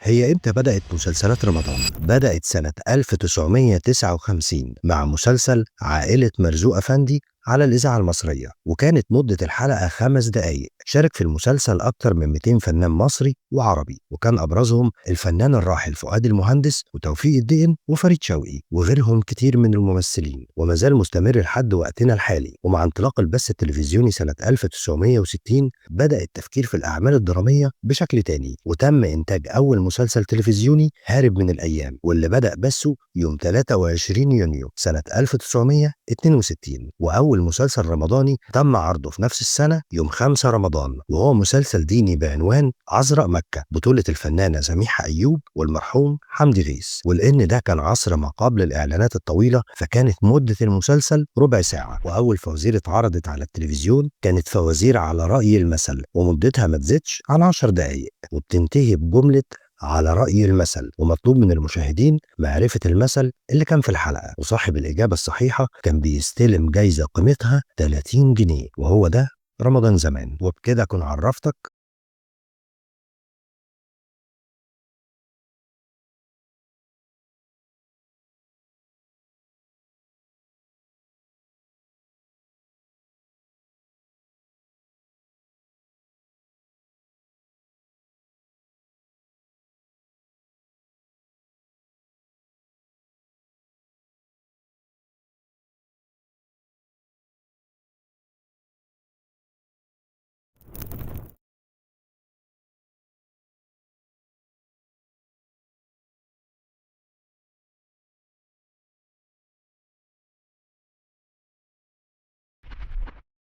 هي إمتى بدأت مسلسلات رمضان؟ بدأت سنة 1959 مع مسلسل عائلة مرزوق أفندي على الإذاعة المصرية، وكانت مدة الحلقة 5 دقايق. شارك في المسلسل أكتر من 200 فنان مصري وعربي، وكان أبرزهم الفنان الراحل فؤاد المهندس وتوفيق الدقن وفريد شوقي وغيرهم كتير من الممثلين، وما زال مستمر لحد وقتنا الحالي. ومع انطلاق البث التلفزيوني سنة 1960 بدأ التفكير في الأعمال الدرامية بشكل تاني، وتم إنتاج أول مسلسل تلفزيوني هارب من الأيام، واللي بدأ بثه يوم 23 يونيو سنة 1962. وأول مسلسل رمضاني تم عرضه في نفس السنة يوم 5 رمضان، وهو مسلسل ديني بعنوان عذراء مكة، بطولة الفنانة سميحة أيوب والمرحوم حمدي غيث. ولأن ده كان عصر ما قبل الإعلانات الطويلة، فكانت مدة المسلسل ربع ساعة. وأول فوازير اتعرضت على التلفزيون كانت فوازير على رأي المثل، ومدتها ما تزيدش عن 10 دقايق، وبتنتهي بجملة على رأي المثل، ومطلوب من المشاهدين معرفة المثل اللي كان في الحلقة، وصاحب الإجابة الصحيحة كان بيستلم جايزة قيمتها 30 جنيه. وهو ده رمضان زمان. وبكده أكون عرفتك